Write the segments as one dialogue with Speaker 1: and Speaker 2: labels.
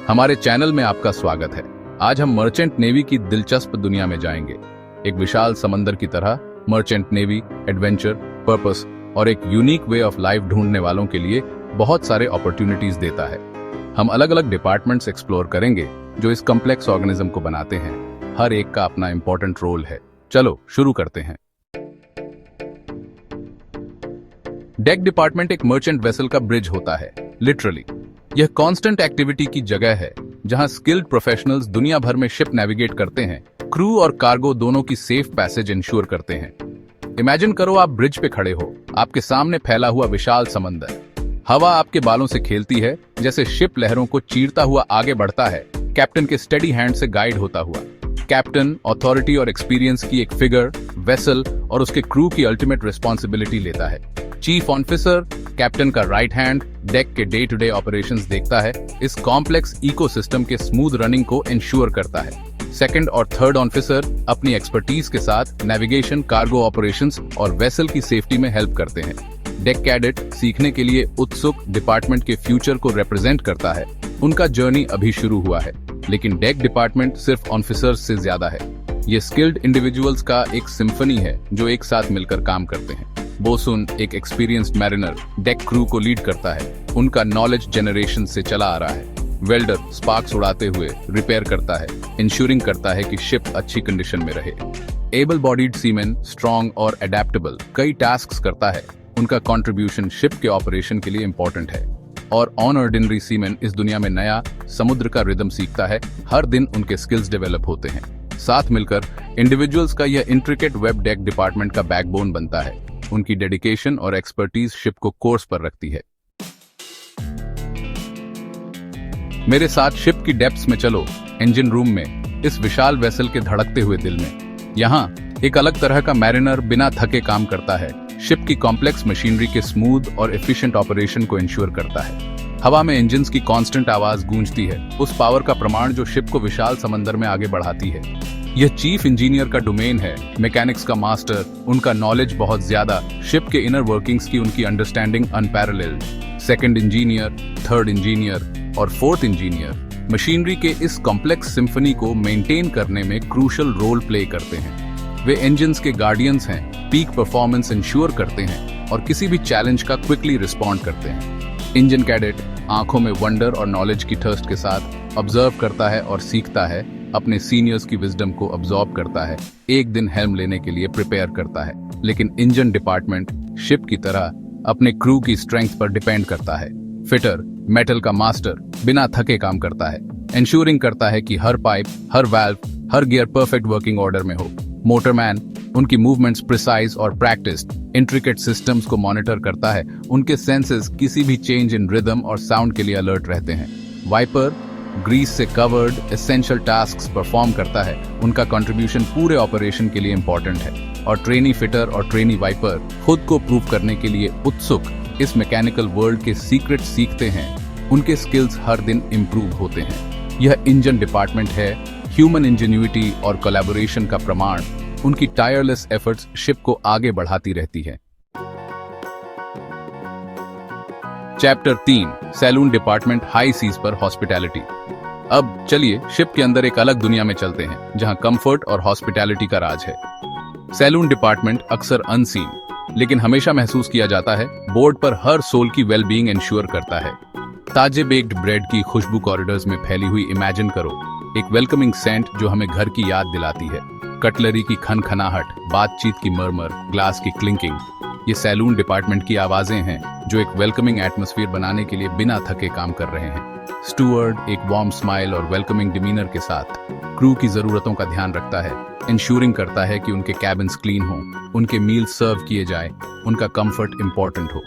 Speaker 1: हमारे चैनल में आपका स्वागत है। आज हम मर्चेंट नेवी की दिलचस्प दुनिया में जाएंगे। एक विशाल समंदर की तरह मर्चेंट नेवी एडवेंचर, पर्पस और एक यूनिक वे ऑफ लाइफ ढूंढने वालों के लिए बहुत सारे अपॉर्चुनिटीज देता है। हम अलग अलग डिपार्टमेंट्स एक्सप्लोर करेंगे जो इस कॉम्प्लेक्स ऑर्गेनिज्म को बनाते हैं। हर एक का अपना इंपॉर्टेंट रोल है। चलो शुरू करते हैं। डेक डिपार्टमेंट एक मर्चेंट वेसल का ब्रिज होता है। लिटरली यह कांस्टेंट एक्टिविटी की जगह है जहां स्किल्ड प्रोफेशनल्स दुनिया भर में शिप नेविगेट करते हैं, क्रू और कार्गो दोनों की सेफ पैसेज इंश्योर करते हैं। इमेजिन करो आप ब्रिज पे खड़े हो, आपके सामने फैला हुआ विशाल समंदर, हवा आपके बालों से खेलती है जैसे शिप लहरों को चीरता हुआ आगे बढ़ता है, कैप्टन के स्टेडी हैंड से गाइड होता हुआ। कैप्टन ऑथोरिटी और एक्सपीरियंस की एक फिगर, वेसल और उसके क्रू की अल्टीमेट रिस्पॉन्सिबिलिटी लेता है। चीफ ऑफिसर कैप्टन का राइट हैंड डेक के डे टू डे ऑपरेशंस देखता है, इस कॉम्प्लेक्स इकोसिस्टम के स्मूथ रनिंग को इंश्योर करता है। सेकंड और थर्ड ऑफिसर अपनी एक्सपर्टीज के साथ नेविगेशन, कार्गो ऑपरेशंस और वेसल की सेफ्टी में हेल्प करते हैं। डेक कैडेट सीखने के लिए उत्सुक डिपार्टमेंट के फ्यूचर को रिप्रेजेंट करता है। उनका जर्नी अभी शुरू हुआ है, लेकिन डेक डिपार्टमेंट सिर्फ ऑफिसर्स से ज्यादा है। ये स्किल्ड इंडिविजुअल्स का एक सिम्फनी है जो एक साथ मिलकर काम करते हैं। बोसुन एक एक्सपीरियंस्ड मैरिनर डेक क्रू को लीड करता है। उनका नॉलेज जनरेशन से चला आ रहा है। वेल्डर स्पार्क्स उड़ाते हुए रिपेयर करता है, इंश्योरिंग करता है कि शिप अच्छी कंडीशन में रहे। एबल बॉडीड सीमेन स्ट्रॉन्ग और अडेप्टेबल कई टास्क्स करता है। उनका कंट्रीब्यूशन शिप के ऑपरेशन के लिए इंपॉर्टेंट है। और ऑन ऑर्डिनरी सीमेन इस दुनिया में नया समुद्र का रिदम सीखता है। हर दिन उनके स्किल्स डेवलप होते हैं। साथ मिलकर इंडिविजुअल्स का यह इंट्रिकेट वेब डेक डिपार्टमेंट का बैकबोन बनता है। उनकी डेडिकेशन और एक्सपर्टीज शिप को कोर्स पर रखती है। मेरे साथ शिप की डेप्थ्स में चलो, इंजन रूम में, इस विशाल वेसल के धड़कते हुए दिल में। यहाँ एक अलग तरह का मैरिनर बिना थके काम करता है। शिप की कॉम्प्लेक्स मशीनरी के स्मूथ और एफिशिएंट ऑपरेशन को इंश्योर करता है। हवा में इंजन्स की कांस्टेंट आवाज गूंजती है, उस पावर का प्रमाण जो शिप को विशाल समंदर में आगे बढ़ाती है। यह चीफ इंजीनियर का डोमेन है, मैकेनिक्स का मास्टर। उनका नॉलेज बहुत ज्यादा, शिप के इनर वर्किंग्स की उनकी understanding unparalleled. Second engineer, third engineer और फोर्थ इंजीनियर मशीनरी के इस कॉम्प्लेक्स सिम्फनी को मेंटेन करने में क्रूशल रोल प्ले करते हैं। वे इंजन्स के गार्डियंस हैं, पीक परफॉर्मेंस इंश्योर करते हैं और किसी भी चैलेंज का क्विकली रिस्पॉन्ड करते हैं। इंजन कैडेट आंखों में वंडर और नॉलेज की थर्स्ट के साथ ऑब्जर्व करता है और सीखता है, अपने सीनियर्स की विजडम को अब्सॉर्ब करता है, एक दिन हेल्म लेने के लिए प्रिपेयर करता है। लेकिन इंजन डिपार्टमेंट शिप की तरह अपने क्रू की स्ट्रेंथ पर डिपेंड करता है। फिटर मेटल का मास्टर बिना थके काम करता है, इंश्योरिंग करता है कि हर पाइप, हर वाल्व, हर गियर परफेक्ट वर्किंग ऑर्डर में हो। मोटरमैन उनकी मूवमेंट्स प्रिसाइज और प्रैक्टिस्ड इंट्रिकेट सिस्टम्स को मॉनिटर करता है। उनके सेंसेस किसी भी चेंज इन रिदम और साउंड के लिए अलर्ट रहते हैं। वाइपर ग्रीस से कवर्ड एसेंशियल टास्क्स परफॉर्म करता है। उनका कंट्रीब्यूशन पूरे ऑपरेशन के लिए इंपॉर्टेंट है। और ट्रेनी फिटर और ट्रेनी वाइपर खुद को प्रूव करने के लिए उत्सुक इस मैकेनिकल वर्ल्ड के सीक्रेट सीखते हैं। उनके स्किल्स हर दिन इंप्रूव होते हैं। यह इंजन डिपार्टमेंट है, ह्यूमन इंजेन्युइटी और कोलैबोरेशन का प्रमाण। उनकी टायरलेस एफर्ट्स शिप को आगे बढ़ाती रहती है। Chapter 3 saloon department high seas पर हॉस्पिटैलिटी। अब चलिए शिप के अंदर एक अलग दुनिया में चलते हैं जहां कंफर्ट और हॉस्पिटैलिटी का राज है। सैलून डिपार्टमेंट अक्सर अनसीन लेकिन हमेशा महसूस किया जाता है। बोर्ड पर हर सोल की वेलबीइंग इंश्योर करता है। ताजे बेक्ड ब्रेड की खुशबू कॉरिडोर्स में फैली हुई इमेजिन करो, एक वेलकमिंग सेंट जो हमें घर की याद दिलाती है। कटलरी की खनखनाहट, बातचीत की मरमर, ग्लास की क्लिंकिंग, ये सैलून डिपार्टमेंट की आवाजें हैं जो एक वेलकमिंग एटमॉस्फेयर बनाने के लिए बिना थके काम कर रहे हैं। स्टूअर्ड एक वार्म स्माइल और वेलकमिंग डिमीनर के साथ क्रू की जरूरतों का ध्यान रखता है, इंश्योरिंग करता है कि उनके कैबिन्स क्लीन हों, उनके मील्स सर्व किए जाएं, उनका कंफर्ट इंपॉर्टेंट हो।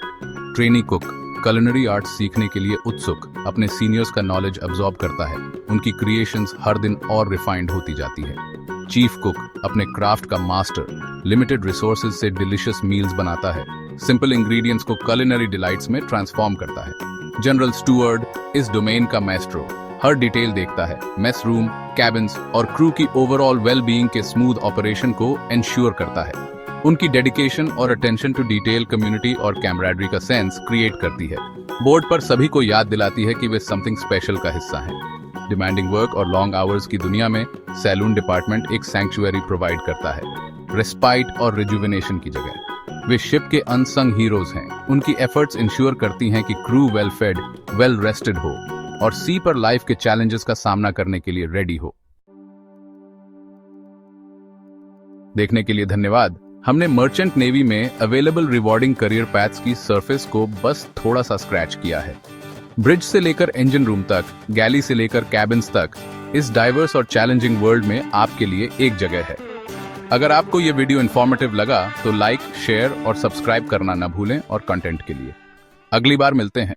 Speaker 1: ट्रेनी कुक कुलिनरी आर्ट्स सीखने के लिए उत्सुक, अपने सीनियर्स का नॉलेज अब्सॉर्ब करता है। उनकी क्रिएशंस हर दिन और रिफाइंड होती जाती है। चीफ कुक अपने क्राफ्ट का मास्टर, लिमिटेड रिसोर्सेज से डिलिशियस मील्स बनाता है, सिंपल इंग्रेडिएंट्स को कुलिनरी डिलाइट्स में ट्रांसफॉर्म करता है। जनरल स्टूअर्ड इस डोमेन का मैस्ट्रो, हर डिटेल देखता है, मेस रूम, कैबिन्स और क्रू की ओवरऑल वेलबीइंग के स्मूथ ऑपरेशन को इंश्योर करता है। उनकी डेडिकेशन और अटेंशन टू डिटेल कम्युनिटी और कैमराडरी का सेंस क्रिएट करती है। बोर्ड पर सभी को याद दिलाती है कि वे समथिंग स्पेशल का हिस्सा हैं। डिमांडिंग वर्क और लॉन्ग आवर्स की दुनिया में सैलून डिपार्टमेंट एक सैंक्चुअरी प्रोवाइड करता है, रिस्पाइट और रिजुविनेशन की जगह। वे शिप के अनसंग हीरोज हैं। उनकी एफर्ट्स इंश्योर करती हैं कि crew well fade, well rested हो और सी पर लाइफ के चैलेंजेस का सामना करने के लिए रेडी हो। देखने के लिए धन्यवाद। हमने मर्चेंट नेवी में अवेलेबल रिवॉर्डिंग करियर पैथ्स की सरफेस को बस थोड़ा सा स्क्रैच किया है। ब्रिज से लेकर इंजन रूम तक, गैली से लेकर कैबिन्स तक, इस डाइवर्स और चैलेंजिंग वर्ल्ड में आपके लिए एक जगह है। अगर आपको ये वीडियो इन्फॉर्मेटिव लगा तो लाइक, शेयर और सब्सक्राइब करना ना भूलें और कंटेंट के लिए। अगली बार मिलते हैं।